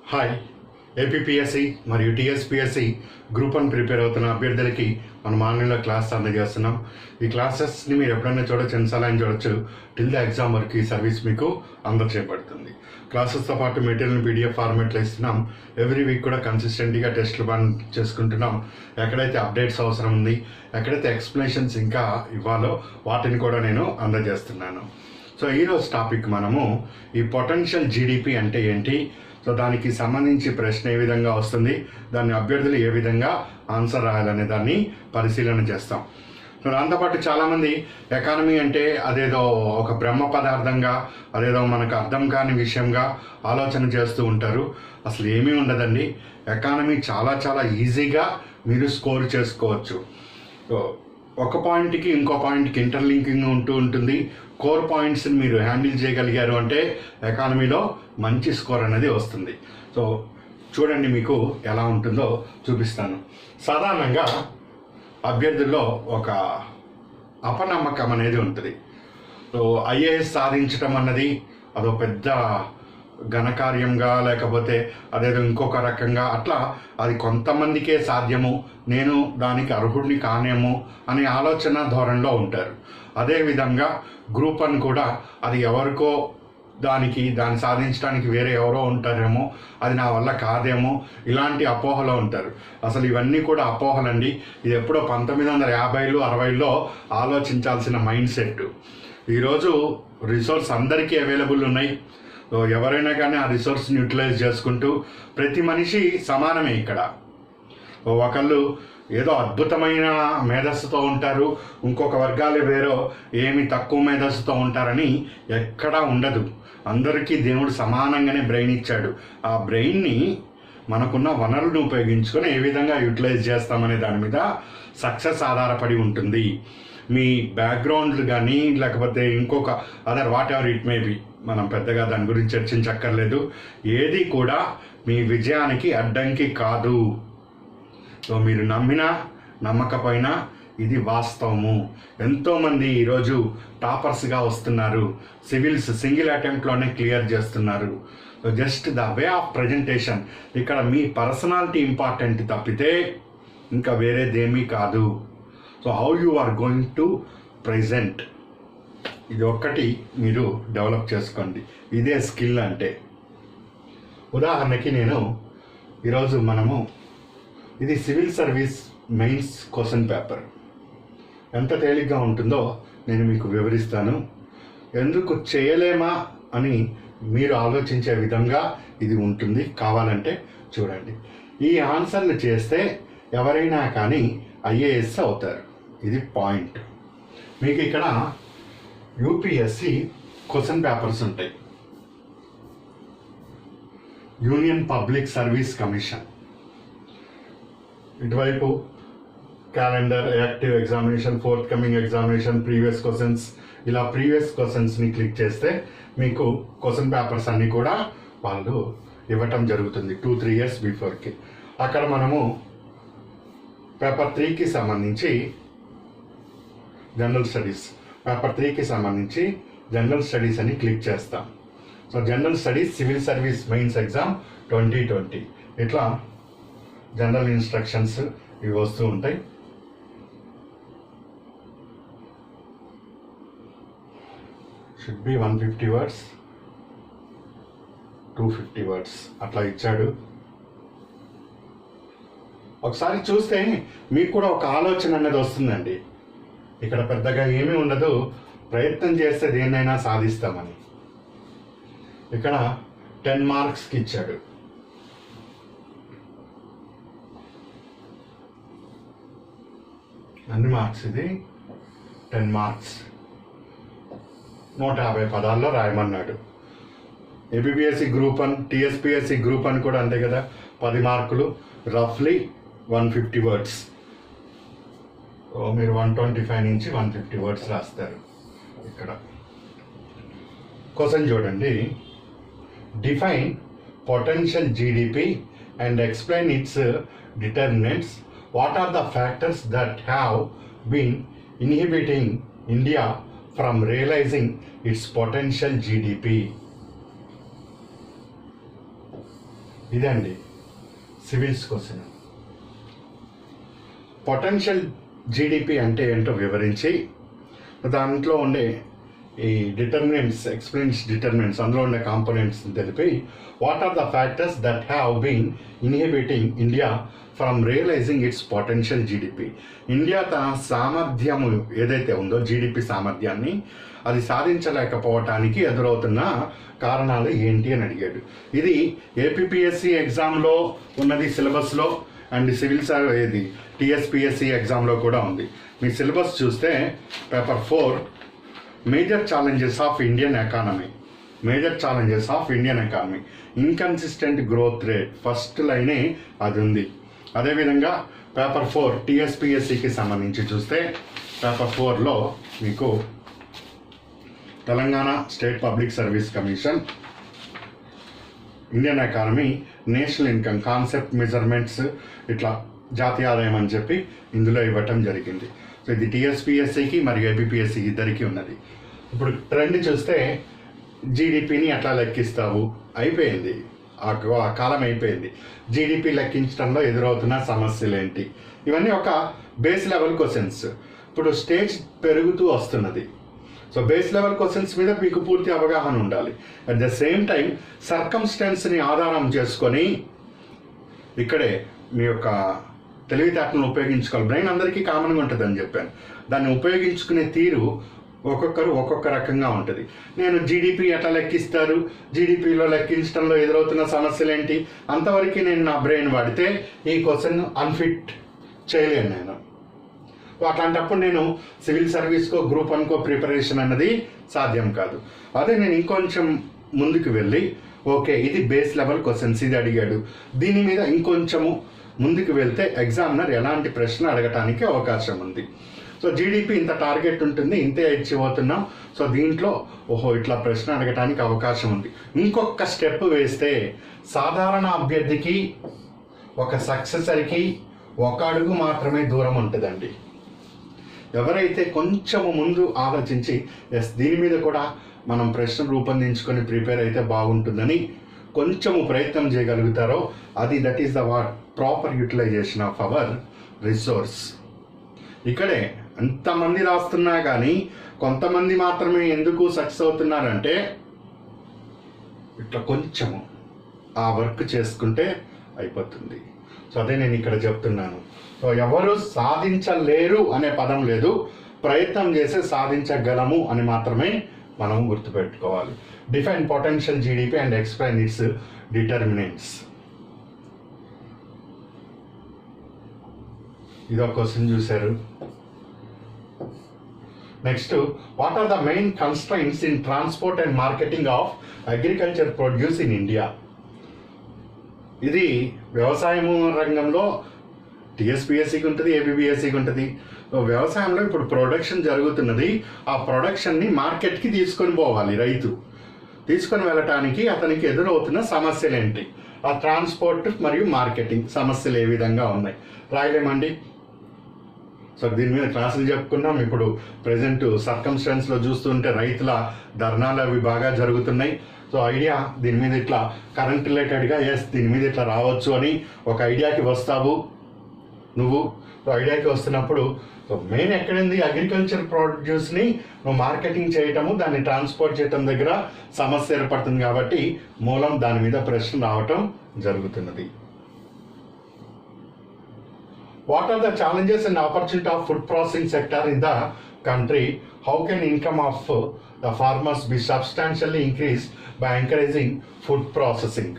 Hi. APPSC మరియు TSPSC group 1 prepare అవుతున్న అభ్యర్థులకి మనం ఆన్లైన్లో క్లాస్ అందజేస్తున్నాం. ఈ క్లాసెస్ని మీరు ఎప్పుడైనా చూడొచ్చు, ఎన్నిసార్లు చూడొచ్చు. టిల్ ద ఎగ్జామ్ వరకు ఈ సర్వీస్ మీకు అందచేయబడుతుంది. క్లాసెస్తో పాటు మెటీరియల్ పీడిఎఫ్ ఫార్మేట్లో ఇస్తున్నాం. ఎవ్రీ వీక్ కూడా కన్సిస్టెంట్గా టెస్టులు బాగా చేసుకుంటున్నాం. ఎక్కడైతే అప్డేట్స్ అవసరం ఉంది, ఎక్కడైతే ఎక్స్ప్లెనేషన్స్ ఇంకా ఇవ్వాలో వాటిని కూడా నేను అందజేస్తున్నాను. సో ఈరోజు టాపిక్ మనము ఈ పొటెన్షియల్ జీడిపి అంటే ఏంటి, సో దానికి సంబంధించి ప్రశ్న ఏ విధంగా వస్తుంది, దాన్ని అభ్యర్థులు ఏ విధంగా ఆన్సర్ రాయాలనే దాన్ని పరిశీలన చేస్తాం. సో దాంతోపాటు చాలామంది ఎకానమీ అంటే అదేదో ఒక బ్రహ్మ పదార్థంగా, అదేదో మనకు అర్థం కాని విషయంగా ఆలోచన చేస్తూ ఉంటారు. అసలు ఏమీ ఉండదండి. ఎకానమీ చాలా చాలా ఈజీగా మీరు స్కోర్ చేసుకోవచ్చు. సో ఒక పాయింట్కి ఇంకో పాయింట్కి ఇంటర్లింకింగ్ ఉంటుంది. కోర్ పాయింట్స్ని మీరు హ్యాండిల్ చేయగలిగారు అంటే ఎకానమీలో మంచి స్కోర్ అనేది వస్తుంది. సో చూడండి, మీకు ఎలా ఉంటుందో చూపిస్తాను. సాధారణంగా అభ్యర్థుల్లో ఒక అపనమ్మకం అనేది ఉంటుంది. సో ఐఏఎస్ సాధించడం అన్నది అదో పెద్ద ఘనకార్యంగా, లేకపోతే అదేదో ఇంకొక రకంగా, అట్లా అది కొంతమందికే సాధ్యము, నేను దానికి అర్హుడిని కానేమో అనే ఆలోచన ధోరణిలో ఉంటారు. అదేవిధంగా గ్రూప్ 1 కూడా అది ఎవరికో దాన్ని సాధించడానికి వేరే ఎవరో ఉంటారేమో, అది నా వల్ల కాదేమో, ఇలాంటి అపోహలో ఉంటారు. అసలు ఇవన్నీ కూడా అపోహలండి. ఇది ఎప్పుడో 1950లు 60ల్లో ఆలోచించాల్సిన మైండ్ సెట్. ఈరోజు రిసోర్స్ అందరికీ అవైలబుల్ ఉన్నాయి. ఎవరైనా కానీ ఆ రిసోర్స్ని యూటిలైజ్ చేసుకుంటూ, ప్రతి మనిషి సమానమే. ఇక్కడ ఒకళ్ళు ఏదో అద్భుతమైన మేధస్సుతో ఉంటారు, ఇంకొక వర్గాలు వేరో ఏమి తక్కువ మేధస్సుతో ఉంటారని ఎక్కడా ఉండదు. అందరికీ దేవుడు సమానంగానే బ్రెయిన్ ఇచ్చాడు. ఆ బ్రెయిన్ని మనకున్న వనరులను ఉపయోగించుకొని ఏ విధంగా యూటిలైజ్ చేస్తామనే దాని మీద సక్సెస్ ఆధారపడి ఉంటుంది. మీ బ్యాక్గ్రౌండ్లు కానీ, లేకపోతే ఇంకొక other what ever it may be, మనం పెద్దగా దాని గురించి చర్చించక్కర్లేదు. ఏది కూడా మీ విజయానికి అడ్డంకి కాదు. సో మీరు నమ్మినా నమ్మకపోయినా ఇది వాస్తవము. ఎంతోమంది ఈరోజు టాపర్స్గా వస్తున్నారు. సివిల్స్ సింగిల్ అటెంప్ట్లోనే క్లియర్ చేస్తున్నారు. So just the way of presentation, ఇక్కడ మీ పర్సనాలిటీ ఇంపార్టెంట్ తప్పితే ఇంకా వేరేదేమీ కాదు. So how you are going to present, ఇది ఒక్కటి మీరు డెవలప్ చేసుకోండి. ఇదే స్కిల్ అంటే. ఉదాహరణకి ఈరోజు ఇది civil service mains question paper ఎంత తేలిగ్గా ఉంటుందో నేను మీకు వివరిస్తాను. ఎందుకు చేయలేమా అని మీరు ఆలోచించే విధంగా ఇది ఉంటుంది. కావాలంటే చూడండి. ఈ ఆన్సర్లు చేస్తే ఎవరైనా కానీ ఐఏఎస్ అవుతారు. ఇది పాయింట్. మీకు ఇక్కడ యూపీఎస్సి క్వశ్చన్ పేపర్స్ ఉంటాయి. యూనియన్ పబ్లిక్ సర్వీస్ కమిషన్, ఇటువైపు calendar, active examination, fourth coming examination, previous questions. ఇలా ప్రీవియస్ క్వశ్చన్స్ని క్లిక్ చేస్తే మీకు క్వశ్చన్ పేపర్స్ అన్నీ కూడా వాళ్ళు ఇవ్వటం జరుగుతుంది 2-3 years బిఫోర్కి. అక్కడ మనము పేపర్ 3కి సంబంధించి జనరల్ స్టడీస్, పేపర్ 3కి సంబంధించి జనరల్ స్టడీస్ అని క్లిక్ చేస్తాం. So general studies civil service mains exam 2020, ఇట్లా జనరల్ ఇన్స్ట్రక్షన్స్ ఇవి వస్తూ ఉంటాయి. షుడ్ బి 150 words, 250 words అట్లా ఇచ్చాడు. ఒకసారి చూస్తే మీకు కూడా ఒక ఆలోచన అనేది వస్తుందండి. ఇక్కడ పెద్దగా ఏమీ ఉండదు, ప్రయత్నం చేస్తే దేన్నైనా సాధిస్తామని. ఇక్కడ 10 marksకి ఇచ్చాడు. అన్ని మార్క్స్, ఇది 10 marks, 150 పదాల్లో రాయమన్నాడు. ఏపీపీఎస్సి గ్రూప్ 1, టీఎస్పీఎస్సి గ్రూప్ 1 కూడా అంతే కదా, 10 మార్కులు, రఫ్లీ 150 words. మీరు 125 నుంచి 150 words రాస్తారు. ఇక్కడ క్వశ్చన్ చూడండి. Define potential GDP and explain its determinants. What are the factors that have been inhibiting India from realising its potential GDP? ఇదండి సివిల్స్ క్వశ్చన్. పొటెన్షియల్ జీడిపి అంటే ఏంటో వివరించి దాంట్లో ఉండే ఈ డిటర్మినెంట్స్, ఎక్స్ప్లెయిన్స్ డిటర్మినెంట్స్, అందులో ఉండే కాంపోనెంట్స్ తెలిపి what are the factors that have been inhibiting India from realising its potential GDP. India తన సామర్థ్యము ఏదైతే ఉందో జీడిపి సామర్థ్యాన్ని అది సాధించలేకపోవటానికి ఎదురవుతున్న కారణాలు ఏంటి అని అడిగాడు. ఇది ఏపీపీఎస్సి ఎగ్జామ్లో ఉన్నది సిలబస్లో, అండ్ సివిల్ ఇది టీఎస్పీఎస్సి ఎగ్జామ్లో కూడా ఉంది. మీ సిలబస్ చూస్తే paper 4 major challenges of Indian economy, major challenges of Indian economy, inconsistent growth rate, first లైనే అది ఉంది. అదేవిధంగా పేపర్ 4 టీఎస్పీఎస్సికి సంబంధించి చూస్తే పేపర్ 4లో మీకు Telangana state public service commission, Indian economy, national income, concept, measurements, ఇట్లా జాతీయ ఆదాయం అని చెప్పి ఇందులో ఇవ్వటం జరిగింది. సో ఇది టీఎస్పీఎస్సికి మరియు ఏపీపీఎస్సి ఇద్దరికి ఉన్నది. ఇప్పుడు ట్రెండ్ చూస్తే జీడిపిని ఎట్లా లెక్కిస్తావు అయిపోయింది, ఆ కాలం అయిపోయింది. జీడిపి లెక్కించడంలో ఎదురవుతున్న సమస్యలు ఏంటి, ఇవన్నీ ఒక బేస్ లెవెల్ క్వశ్చన్స్. ఇప్పుడు స్టేజ్ పెరుగుతూ వస్తున్నది. సో బేస్ లెవెల్ క్వశ్చన్స్ మీద మీకు పూర్తి అవగాహన ఉండాలి. అట్ ద సేమ్ టైం సర్కమ్స్టెన్స్ని ఆధారం చేసుకొని ఇక్కడే మీ యొక్క తెలివితేటలను ఉపయోగించుకోవాలి. బ్రెయిన్ అందరికీ కామన్గా ఉంటుందని చెప్పాను. దాన్ని ఉపయోగించుకునే తీరు ఒక్కొక్కరు ఒక్కొక్క రకంగా ఉంటుంది. నేను జీడిపి ఎట్లా లెక్కిస్తారు, జీడిపిలో లెక్కించడంలో ఎదురవుతున్న సమస్యలు ఏంటి, అంతవరకు నేను నా బ్రెయిన్ వాడితే ఈ క్వశ్చన్ అన్ఫిట్ చేయలేను నేను. అట్లాంటప్పుడు నేను సివిల్ సర్వీస్కో గ్రూప్ 1కో ప్రిపరేషన్ అన్నది సాధ్యం కాదు. అదే నేను ఇంకొంచెం ముందుకు వెళ్ళి ఓకే ఇది బేస్ లెవెల్ క్వశ్చన్స్ ఇది అడిగాడు, దీని మీద ఇంకొంచెము ముందుకు వెళ్తే ఎగ్జామినర్ ఎలాంటి ప్రశ్న అడగటానికి అవకాశం ఉంది. సో జీడిపి ఇంత టార్గెట్ ఉంటుంది, ఇంతే ఇచ్చిపోతున్నాం, సో దీంట్లో ఓహో ఇట్లా ప్రశ్న అడగటానికి అవకాశం ఉంది. ఇంకొక స్టెప్ వేస్తే సాధారణ అభ్యర్థికి ఒక సక్సెసర్కి ఒక అడుగు మాత్రమే దూరం ఉంటుందండి. ఎవరైతే కొంచెము ముందు ఆలోచించి ఎస్ దీని మీద కూడా మనం ప్రశ్న రూపొందించుకొని ప్రిపేర్ అయితే బాగుంటుందని కొంచెము ప్రయత్నం చేయగలుగుతారో అది that is the proper utilisation of our resource. ఇక్కడే అంతమంది రాస్తున్నా కానీ కొంతమంది మాత్రమే ఎందుకు సక్సెస్ అవుతున్నారంటే ఇట్లా కొంచెము ఆ వర్క్ చేసుకుంటే అయిపోతుంది. సో అదే నేను ఇక్కడ చెప్తున్నాను. సో ఎవరు సాధించలేరు అనే పదం లేదు, ప్రయత్నం చేసి సాధించగలము అని మాత్రమే మనం గుర్తుపెట్టుకోవాలి. Define potential GDP and explain its determinants. ఇదొక క్వశ్చన్ చూశారు. Next, what are the main constraints in transport and marketing of agriculture produce in India? ఇది వ్యవసాయం రంగంలో టీఎస్పీఎస్సికి ఉంటుంది, ఏపీపీఎస్సికి ఉంటుంది. వ్యవసాయంలో ఇప్పుడు ప్రొడక్షన్ జరుగుతున్నది, ఆ ప్రొడక్షన్ని మార్కెట్కి తీసుకొని పోవాలి. రైతు తీసుకొని వెళ్ళటానికి అతనికి ఎదురవుతున్న సమస్యలు ఏంటి, ఆ ట్రాన్స్పోర్ట్ మరియు మార్కెటింగ్ సమస్యలు ఏ విధంగా ఉన్నాయి రాయలేమండి. సో దీని మీద క్లాసులు చెప్పుకున్నాం. ఇప్పుడు ప్రజెంట్ సర్కమ్స్టెన్స్లో చూస్తుంటే రైతుల ధర్నాలు అవి బాగా జరుగుతున్నాయి. సో ఐడియా దీని మీద ఇట్లా కరెంట్ రిలేటెడ్గా ఎస్ దీని మీద ఇట్లా రావచ్చు అని ఒక ఐడియాకి వస్తావు నువ్వు. సో ఐడియాకి వస్తున్నప్పుడు మెయిన్ ఎక్కడుంది, అగ్రికల్చర్ ప్రొడ్యూస్ని నువ్వు మార్కెటింగ్ చేయటము, దాన్ని ట్రాన్స్పోర్ట్ చేయటం దగ్గర సమస్య ఏర్పడుతుంది కాబట్టి మూలం దాని మీద ప్రశ్న రావటం జరుగుతున్నది. What are the challenges and opportunity of food processing sector in the country? How can income of the farmers be substantially increased by encouraging food processing?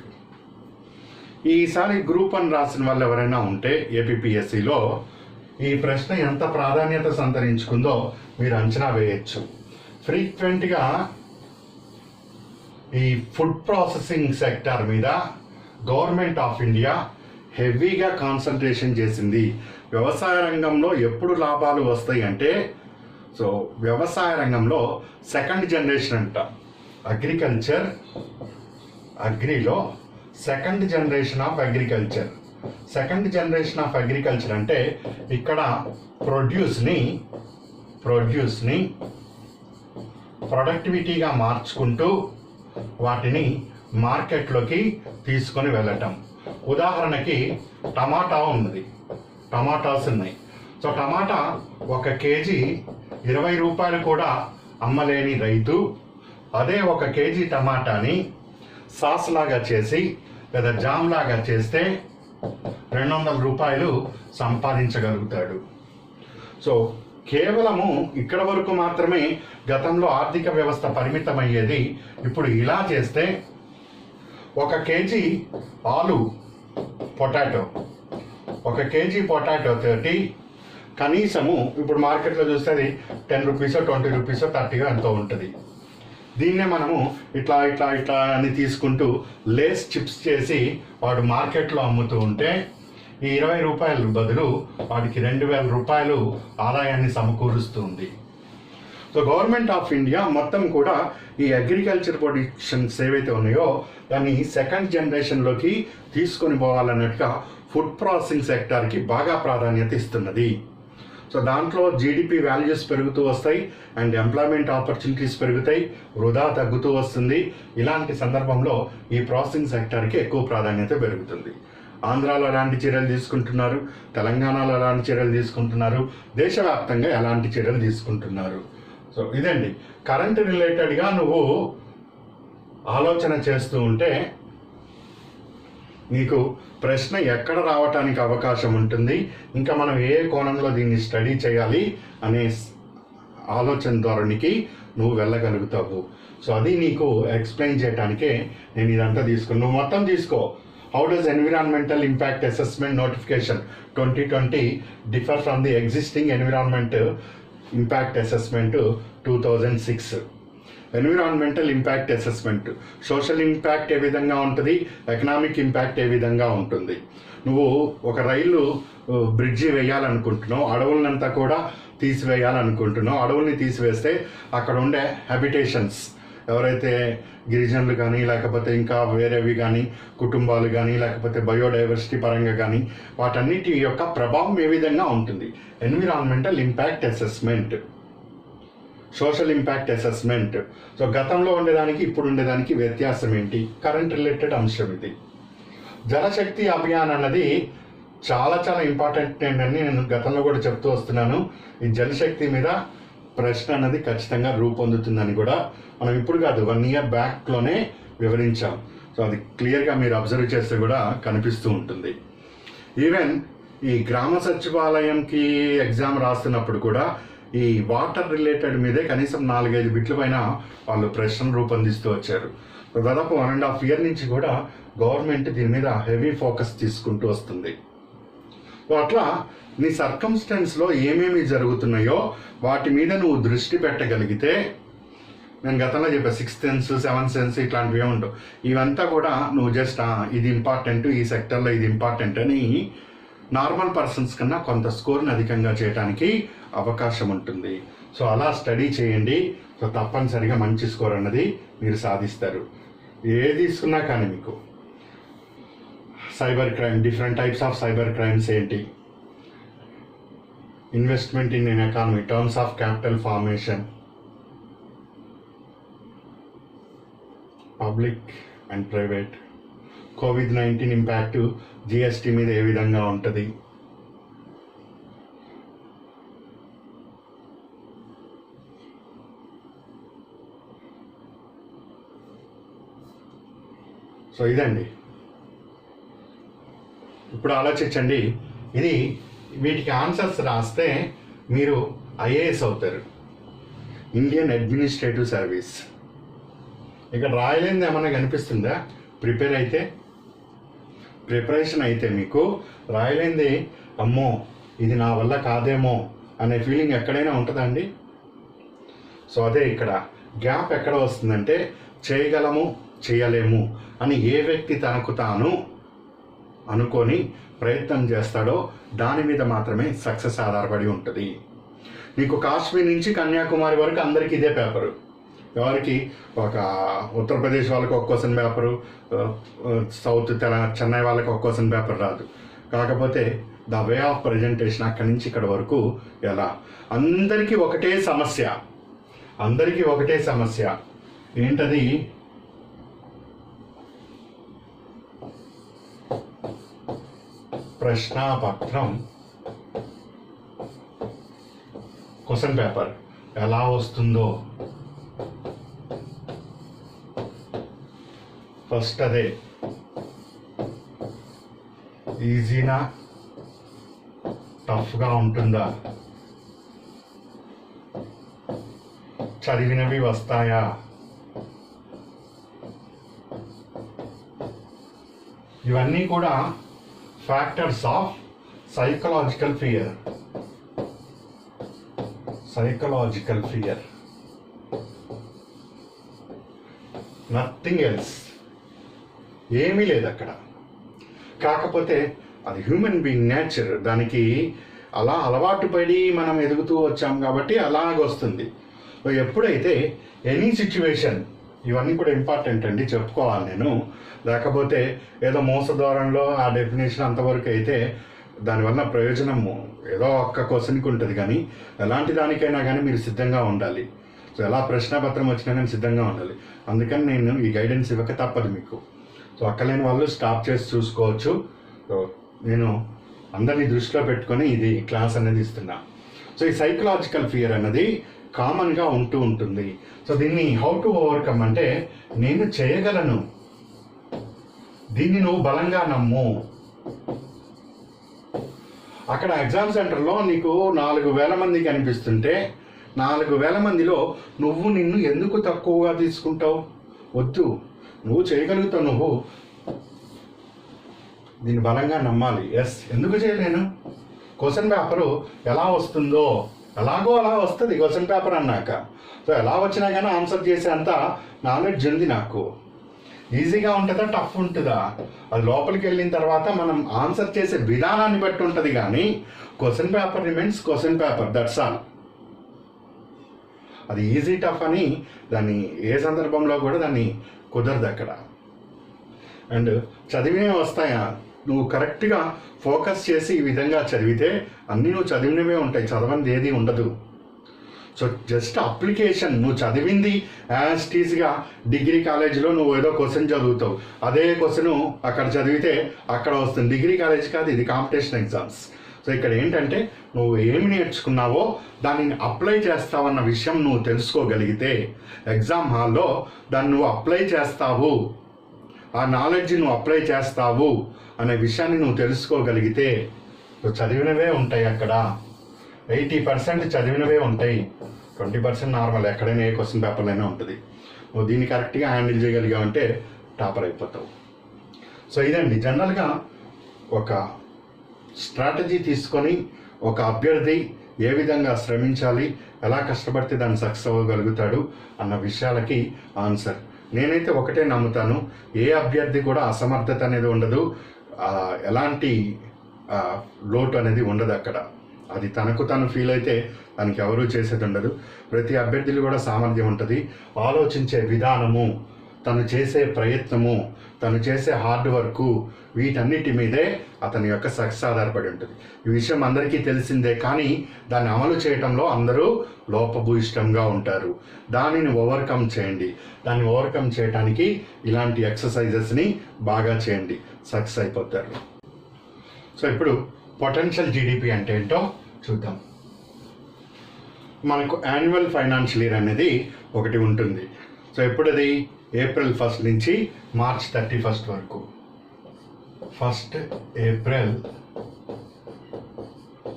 ఈసారి గ్రూప్ 1 రాసిన వాళ్ళు ఎవరైనా ఉంటే ఏపీపీఎస్సిలో ఈ ప్రశ్న ఎంత ప్రాధాన్యత సంతరించుకుందో మీరు అంచనా వేయచ్చు. ఫ్రీక్వెంట్గా ఈ ఫుడ్ ప్రాసెసింగ్ సెక్టార్ మీద గవర్నమెంట్ ఆఫ్ ఇండియా హెవీగా కాన్సన్ట్రేషన్ చేసింది. వ్యవసాయ రంగంలో ఎప్పుడు లాభాలు వస్తాయి అంటే, సో వ్యవసాయ రంగంలో సెకండ్ జనరేషన్ అంట, అగ్రిలో second generation of agriculture. Second generation of agriculture అంటే ఇక్కడ ప్రొడ్యూస్ని ప్రొడక్టివిటీగా మార్చుకుంటూ వాటిని మార్కెట్లోకి తీసుకొని వెళ్ళటం. ఉదాహరణకి టమాటా ఉన్నది, టమాటాస్ ఉన్నాయి. సో టమాటా 1 కేజీ 20 రూపాయలు కూడా అమ్మలేని రైతు అదే 1 కేజీ టమాటాని సాస్ లాగా చేసి లేదా జామ్ లాగా చేస్తే 200 రూపాయలు సంపాదించగలుగుతాడు. సో కేవలము ఇక్కడ వరకు మాత్రమే గతంలో ఆర్థిక వ్యవస్థ పరిమితమయ్యేది. ఇప్పుడు ఇలా చేస్తే 1 కేజీ ఆలు పొటాటో, 1 కేజీ పొటాటో 30, కనీసము ఇప్పుడు మార్కెట్లో చూస్తే అది 10 రూపీసో 20 రూపీసో 30 ఎంతో ఉంటుంది. దీన్నే మనము ఇట్లా ఇట్లా ఇట్లా అని తీసుకుంటూ లేస్ చిప్స్ చేసి వాడు మార్కెట్లో అమ్ముతూ ఉంటే ఈ 20 రూపాయలు బదులు వాడికి 2000 రూపాయలు ఆదాయాన్ని సమకూరుస్తుంది. సో గవర్నమెంట్ ఆఫ్ ఇండియా మొత్తం కూడా ఈ అగ్రికల్చర్ ప్రొడక్షన్స్ ఏవైతే ఉన్నాయో దాన్ని సెకండ్ జనరేషన్లోకి తీసుకొని పోవాలన్నట్టుగా ఫుడ్ ప్రాసెసింగ్ సెక్టార్కి బాగా ప్రాధాన్యత ఇస్తున్నది. సో దాంట్లో జీడిపి వాల్యూస్ పెరుగుతూ వస్తాయి అండ్ ఎంప్లాయ్మెంట్ ఆపర్చునిటీస్ పెరుగుతాయి, వృధా తగ్గుతూ వస్తుంది. ఇలాంటి సందర్భంలో ఈ ప్రాసెసింగ్ సెక్టార్కి ఎక్కువ ప్రాధాన్యత పెరుగుతుంది. ఆంధ్రాలో ఎలాంటి చర్యలు తీసుకుంటున్నారు, తెలంగాణలో ఎలాంటి చర్యలు తీసుకుంటున్నారు, దేశవ్యాప్తంగా ఎలాంటి చర్యలు తీసుకుంటున్నారు. సో ఇదండి కరెంట్ రిలేటెడ్గా నువ్వు ఆలోచన చేస్తూ ఉంటే నీకు ప్రశ్న ఎక్కడ రావటానికి అవకాశం ఉంటుంది, ఇంకా మనం ఏ కోణంలో దీన్ని స్టడీ చేయాలి అనే ఆలోచన ధోరణికి నువ్వు వెళ్ళగలుగుతావు. సో అది నీకు ఎక్స్ప్లెయిన్ చేయడానికే నేను ఇదంతా తీసుకున్నాను. నువ్వు మొత్తం తీసుకో. How does environmental impact assessment notification 2020 differ from the existing environment impact assessment 2006. Environmental impact assessment social impact ఏ విధంగా ఉంటుంది, ఎకనామిక్ ఇంపాక్ట్ ఏ విధంగా ఉంటుంది. నువ్వు ఒక రైలు బ్రిడ్జి వేయాలనుకుంటున్నావు, అడవులనంతా కూడా తీసివేయాలనుకుంటున్నావు. అడవుల్ని తీసివేస్తే అక్కడ ఉండే హ్యాబిటేషన్స్ ఎవరైతే గిరిజనులు కానీ లేకపోతే ఇంకా వేరేవి కానీ కుటుంబాలు కానీ లేకపోతే బయోడైవర్సిటీ పరంగా కానీ వాటన్నిటి యొక్క ప్రభావం ఏ విధంగా ఉంటుంది. Environmental impact assessment, social impact assessment. So గతంలో ఉండేదానికి ఇప్పుడు ఉండేదానికి వ్యత్యాసం ఏంటి, కరెంట్ రిలేటెడ్ అంశం ఇది. జలశక్తి అభియాన్ అన్నది చాలా చాలా ఇంపార్టెంట్ అని నేను గతంలో కూడా చెప్తూ వస్తున్నాను. ఈ జలశక్తి మీద ప్రశ్న అన్నది ఖచ్చితంగా రూపొందుతుందని కూడా మనం ఇప్పుడు కాదు 1 ఇయర్ బ్యాక్లోనే వివరించాం. సో అది క్లియర్గా మీరు అబ్జర్వ్ చేస్తే కూడా కనిపిస్తూ ఉంటుంది. ఈవెన్ ఈ గ్రామ సచివాలయంకి ఎగ్జామ్ రాస్తున్నప్పుడు కూడా ఈ వాటర్ రిలేటెడ్ మీదే కనీసం 4-5 బిట్ల పైన వాళ్ళు ప్రశ్నలు రూపొందిస్తూ వచ్చారు. దాదాపు 1.5 ఇయర్ నుంచి కూడా గవర్నమెంట్ దీని మీద హెవీ ఫోకస్ తీసుకుంటూ వస్తుంది. సో అట్లా నీ సర్కమ్స్టెన్స్లో ఏమేమి జరుగుతున్నాయో వాటి మీద నువ్వు దృష్టి పెట్టగలిగితే, నేను గతంలో చెప్పా 6th సెన్స్ 7th సెన్స్ ఇట్లాంటివి ఏముండవు. ఇవంతా కూడా నువ్వు జస్ట్ ఇది ఇంపార్టెంట్, ఈ సెక్టర్లో ఇది ఇంపార్టెంట్ అని నార్మల్ పర్సన్స్ కన్నా కొంత స్కోర్ని అధికంగా చేయడానికి అవకాశం ఉంటుంది. సో అలా స్టడీ చేయండి. సో తప్పనిసరిగా మంచి స్కోర్ అన్నది మీరు సాధిస్తారు. ఏది తీసుకున్నా కానీ మీకు cyber crime, different types of cyber crimes ఏంటి, investment in an economy, terms of capital formation, public and private, COVID-19 impact GST మీద ఏ విధంగా ఉంటుంది, సో ఇదండి. ఇప్పుడు ఆలోచించండి. ఇది వీటికి ఆన్సర్స్ రాస్తే మీరు IAS అవుతారు, ఇండియన్ అడ్మినిస్ట్రేటివ్ సర్వీస్. ఇక్కడ రాయలేనిది ఏమన్నా కనిపిస్తుందా? ప్రిపరేషన్ అయితే మీకు రాయలేనిది అమ్మో ఇది నా వల్ల కాదేమో అనే ఫీలింగ్ ఎక్కడైనా ఉంటుందండి. సో అదే ఇక్కడ గ్యాప్ ఎక్కడ వస్తుందంటే చేయగలము చేయలేము అని ఏ వ్యక్తి తనకు తాను అనుకొని ప్రయత్నం చేస్తాడో దాని మీద మాత్రమే సక్సెస్ ఆధారపడి ఉంటుంది. నీకు కాశ్మీర్ నుంచి కన్యాకుమారి వరకు అందరికీ ఇదే పేపరు. ఎవరికి ఒక ఉత్తరప్రదేశ్ వాళ్ళకి ఒక క్వశ్చన్ పేపరు, సౌత్ చెన్నై వాళ్ళకి ఒక క్వశ్చన్ పేపర్ రాదు. కాకపోతే ద వే ఆఫ్ ప్రజెంటేషన్ అక్కడి నుంచి ఇక్కడ వరకు ఎలా అందరికీ ఒకటే సమస్య. ఏంటది? ప్రశ్నాపత్రం క్వశ్చన్ పేపర్ ఎలా వస్తుందో ఫస్ట్ అదే ఈజీనా టఫ్గా ఉంటుందా, చదివినవి వస్తాయా, ఇవన్నీ కూడా factors of psychological fear. Nothing else, ఏమీ లేదు అక్కడ. కాకపోతే అది హ్యూమన్ బీయింగ్ నేచర్, దానికి అలా అలవాటు పడి మనం ఎదుగుతూ వచ్చాం కాబట్టి అలాగొస్తుంది. ఎప్పుడైతే ఎనీ సిచ్యువేషన్, ఇవన్నీ కూడా ఇంపార్టెంట్ అండి, చెప్పుకోవాలి నేను, లేకపోతే ఏదో మోసద్వారంలో ఆ డెఫినేషన్ అంతవరకు అయితే దానివల్ల ప్రయోజనము ఏదో ఒక్క క్వశ్చన్కి ఉంటుంది, కానీ ఎలాంటి దానికైనా కానీ మీరు సిద్ధంగా ఉండాలి. సో ఎలా ప్రశ్నపత్రం వచ్చినా కానీ సిద్ధంగా ఉండాలి. అందుకని నేను ఈ గైడెన్స్ ఇవ్వక తప్పదు మీకు. సో అక్కలేని వాళ్ళు స్టాప్ చేసి చూసుకోవచ్చు. సో నేను అందరినీ దృష్టిలో పెట్టుకొని ఇది క్లాస్ అనేది ఇస్తున్నా. సో ఈ సైకలాజికల్ ఫియర్ అన్నది కామన్గా ఉంటూ ఉంటుంది. సో దీన్ని హౌ టు ఓవర్కమ్ అంటే, నేను చేయగలను, దీన్ని నువ్వు బలంగా నమ్ము. అక్కడ ఎగ్జామ్ సెంటర్లో నీకు 4,000 మంది కనిపిస్తుంటే 4,000 మందిలో నువ్వు నిన్ను ఎందుకు తక్కువగా తీసుకుంటావు? వద్దు, నువ్వు చేయగలుగుతావు, నువ్వు దీన్ని బలంగా నమ్మాలి. ఎస్, ఎందుకు చేయలేను? క్వశ్చన్ పేపరు ఎలా వస్తుందో, ఎలాగో అలా వస్తుంది క్వశ్చన్ పేపర్ అన్నాక. సో ఎలా వచ్చినా కానీ ఆన్సర్ చేసేంత నాలెడ్జ్ ఉంది నాకు. ఈజీగా ఉంటుందా, టఫ్ ఉంటుందా, అది లోపలికి వెళ్ళిన తర్వాత మనం ఆన్సర్ చేసే విధానాన్ని బట్టి ఉంటుంది. కానీ question paper remains question paper, that's all. అది ఈజీ టఫ్ అని దాన్ని ఏ సందర్భంలో కూడా దాన్ని కుదరదు అక్కడ. అండ్ చదివినవి వస్తాయా? నువ్వు కరెక్ట్గా ఫోకస్ చేసి ఈ విధంగా చదివితే అన్నీ నువ్వు చదివినవే ఉంటాయి, చదవంది ఏది ఉండదు. సో జస్ట్ అప్లికేషన్, నువ్వు చదివింది యాజ్ టీజ్గా డిగ్రీ కాలేజీలో నువ్వు ఏదో క్వశ్చన్ చదువుతావు, అదే క్వశ్చన్ అక్కడ చదివితే అక్కడ వస్తుంది. డిగ్రీ కాలేజ్ కాదు, ఇది కాంపిటీషన్ ఎగ్జామ్స్. సో ఇక్కడ ఏంటంటే నువ్వు ఏమి నేర్చుకున్నావో దానిని అప్లై చేస్తావన్న విషయం నువ్వు తెలుసుకోగలిగితే, ఎగ్జామ్ హాల్లో దాన్ని నువ్వు అప్లై చేస్తావు, ఆ నాలెడ్జ్ నువ్వు అప్లై చేస్తావు అనే విషయాన్ని నువ్వు తెలుసుకోగలిగితే, చదివినవే ఉంటాయి అక్కడ. 80% చదివినవే ఉంటాయి, 20% నార్మల్, ఎక్కడైనా ఏ క్వశ్చన్ పేపర్లో అయినా ఉంటుంది. నువ్వు దీన్ని కరెక్ట్గా హ్యాండిల్ చేయగలిగావంటే టాపర్ అయిపోతావు. సో ఇదండి జనరల్గా ఒక స్ట్రాటజీ తీసుకొని ఒక అభ్యర్థి ఏ విధంగా శ్రమించాలి, ఎలా కష్టపడితే దాన్ని సక్సెస్ అవ్వగలుగుతాడు అన్న విషయాలకి ఆన్సర్. నేనైతే ఒకటే నమ్ముతాను, ఏ అభ్యర్థి కూడా అసమర్థత అనేది ఉండదు, ఎలాంటి లోటు అనేది ఉండదు అక్కడ. అది తనకు తను ఫీల్ అయితే దానికి ఎవరూ చేసేది ఉండదు. ప్రతి అభ్యర్థిలో కూడా సామర్థ్యం ఉంటుంది. ఆలోచించే విధానము, తను చేసే ప్రయత్నము, తను చేసే హార్డ్ వర్కు, వీటన్నిటి మీదే అతని యొక్క సక్సెస్ ఆధారపడి ఉంటుంది. ఈ విషయం అందరికీ తెలిసిందే, కానీ దాన్ని అమలు చేయడంలో అందరూ లోపభూయిష్టంగా ఉంటారు. దానిని ఓవర్కమ్ చేయండి. దాన్ని ఓవర్కమ్ చేయడానికి ఇలాంటి ఎక్సర్సైజెస్ని బాగా చేయండి, సక్సెస్ అయిపోతారు. సో ఇప్పుడు పొటెన్షియల్ జీడిపి అంటే ఏంటో చూద్దాం. మనకు యాన్యువల్ ఫైనాన్షియల్ ఇయర్ అనేది ఒకటి ఉంటుంది. సో ఎప్పుడది? ఏప్రిల్ 1 నుంచి మార్చ్ 31 వరకు. 1 ఏప్రిల్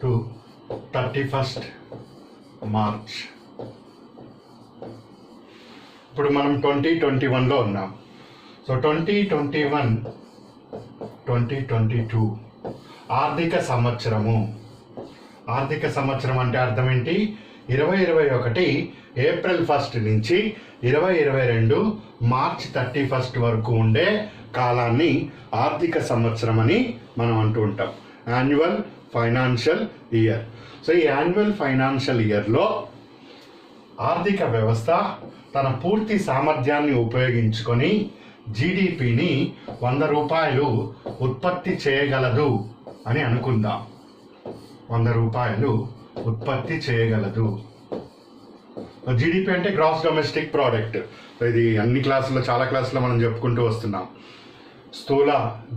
టు 31 మార్చ్. ఇప్పుడు మనం 2021లో ఉన్నాం. సో 2021, 2022 ఆర్థిక సంవత్సరము. ఆర్థిక సంవత్సరం అంటే అర్థం ఏంటి? 2021 ఏప్రిల్ 1 నుంచి 2022 మార్చ్ 31 వరకు ఉండే కాలాన్ని ఆర్థిక సంవత్సరం అని మనం అంటూ ఉంటాం, యాన్యువల్ ఫైనాన్షియల్ ఇయర్. సో ఈ యాన్యువల్ ఫైనాన్షియల్ ఇయర్లో ఆర్థిక వ్యవస్థ తన పూర్తి సామర్థ్యాన్ని ఉపయోగించుకొని జీడిపిని 100 రూపాయలు ఉత్పత్తి చేయగలదు అని అనుకుందాం. 100 రూపాయలు ఉత్పత్తి చేయగలదు. జీడిపి అంటే గ్రాస్ డొమెస్టిక్ ప్రోడక్ట్. ఇది అన్ని క్లాసుల్లో, చాలా క్లాసుల్లో మనం చెప్పుకుంటూ వస్తున్నాం. స్థూల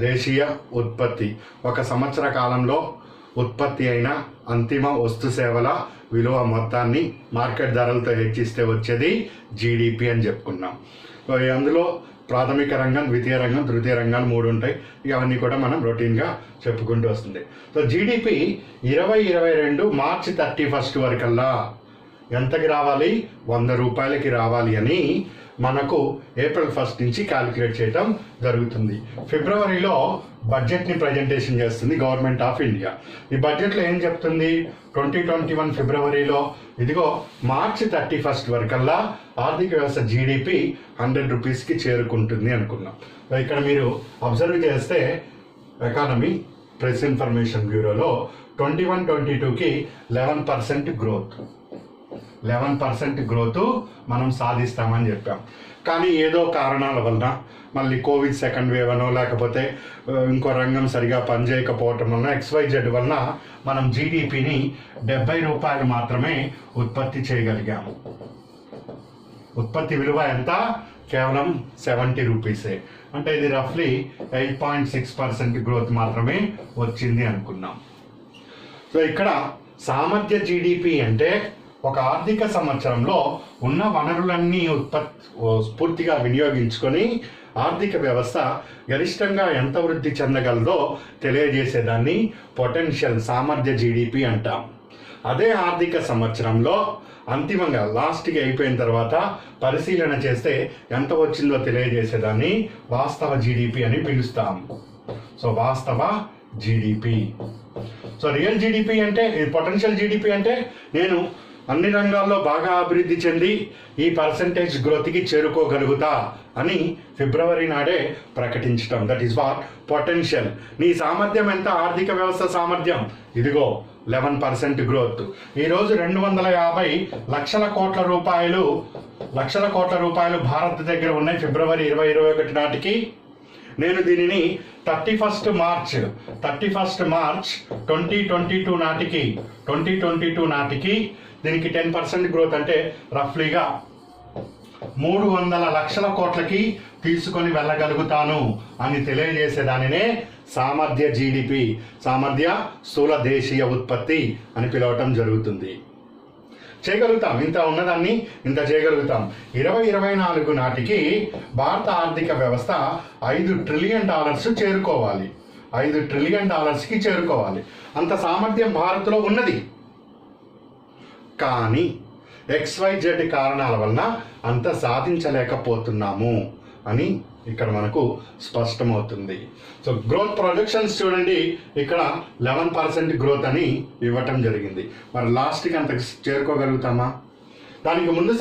దేశీయ ఉత్పత్తి ఒక సంవత్సర కాలంలో ఉత్పత్తి అయిన అంతిమ వస్తు సేవల విలువ మొత్తాన్ని మార్కెట్ ధరలతో హెచ్చిస్తే వచ్చేది జీడిపి అని చెప్పుకున్నాం. అందులో ప్రాథమిక రంగం, ద్వితీయ రంగం, తృతీయ రంగాలు 3 ఉంటాయి. ఇవన్నీ కూడా మనం రొటీన్గా చెప్పుకుంటూ వస్తుంది. సో జీడిపి 2022 మార్చి 31 వరకల్లా ఎంతకి రావాలి? 100 రూపాయలకి రావాలి అని మనకు ఏప్రిల్ 1 నుంచి క్యాలిక్యులేట్ చేయడం జరుగుతుంది. ఫిబ్రవరిలో బడ్జెట్ని ప్రజెంటేషన్ చేస్తుంది గవర్నమెంట్ ఆఫ్ ఇండియా. ఈ బడ్జెట్లో ఏం చెప్తుంది? 2021 ఫిబ్రవరిలో ఇదిగో మార్చి 31 వరకల్లా ఆర్థిక వ్యవస్థ జీడిపి 100 రూపీస్కి చేరుకుంటుంది అనుకున్నాం. ఇక్కడ మీరు అబ్జర్వ్ చేస్తే ఎకానమీ ప్రెస్ ఇన్ఫర్మేషన్ బ్యూరోలో 21-22కి 11% గ్రోత్ 11% గ్రోత్ మనం సాధిస్తామని చెప్పాం. కానీ ఏదో కారణాల వలన మళ్ళీ కోవిడ్ సెకండ్ వేవ్ అనో లేకపోతే ఇంకో రంగం సరిగా పనిచేయకపోవటం వలన XYZ వలన మనం జీడిపిని 70 రూపాయలు మాత్రమే ఉత్పత్తి చేయగలిగాము. ఉత్పత్తి విలువ ఎంత? కేవలం 70 రూపీసే. అంటే ఇది రఫ్లీ 8.6% గ్రోత్ మాత్రమే వచ్చింది అనుకున్నాం. సో ఇక్కడ సామర్థ్య జీడిపి అంటే ఒక ఆర్థిక సంవత్సరంలో ఉన్న వనరులన్నీ పూర్తిగా వినియోగించుకొని ఆర్థిక వ్యవస్థ గరిష్టంగా ఎంత వృద్ధి చెందగలదో తెలియజేసేదాన్ని పొటెన్షియల్ సామర్థ్య జీడిపి అంటాం. అదే ఆర్థిక సంవత్సరంలో అంతిమంగా లాస్ట్కి అయిపోయిన తర్వాత పరిశీలన చేస్తే ఎంత వచ్చిందో తెలియజేసేదాన్ని వాస్తవ జీడిపి అని పిలుస్తాం. సో వాస్తవ జీడిపి. సో రియల్ జీడిపి అంటే, పొటెన్షియల్ జీడిపి అంటే నేను అన్ని రంగాల్లో బాగా అభివృద్ధి చెంది ఈ పర్సంటేజ్ గ్రోత్కి చేరుకోగలుగుతా అని ఫిబ్రవరి నాడే ప్రకటించటం. That is what potential. నీ సామర్థ్యం ఎంత? ఆర్థిక వ్యవస్థ సామర్థ్యం ఇదిగో 11% గ్రోత్. ఈరోజు 250 లక్షల కోట్ల రూపాయలు భారత్ దగ్గర ఉన్నాయి. ఫిబ్రవరి 2021 నాటికి నేను దీనిని 31 మార్చ్ 2022 నాటికి దీనికి 10% గ్రోత్ అంటే రఫ్లీగా 300 లక్షల కోట్లకి తీసుకొని వెళ్ళగలుగుతాను అని తెలియజేసేదానినే సామర్థ్య జీడిపి, సామర్థ్య స్థూల దేశీయ ఉత్పత్తి అని పిలవటం జరుగుతుంది. చేయగలుగుతాం, ఇంత ఉన్నదాన్ని ఇంత చేయగలుగుతాం. 2024 నాటికి భారత ఆర్థిక వ్యవస్థ $5 ట్రిలియన్ చేరుకోవాలి. $5 ట్రిలియన్ చేరుకోవాలి. అంత సామర్థ్యం భారత్లో ఉన్నది. కానీ XYZ కారణాల వలన అంత సాధించలేకపోతున్నాము అని ఇక్కడ మనకు స్పష్టమవుతుంది. సో గ్రోత్ ప్రొజెక్షన్స్ చూడండి, ఇక్కడ 11% గ్రోత్ అని ఇవ్వటం జరిగింది. మరి లాస్ట్కి అంత చేరుకోగలుగుతామా? దానికి ముందు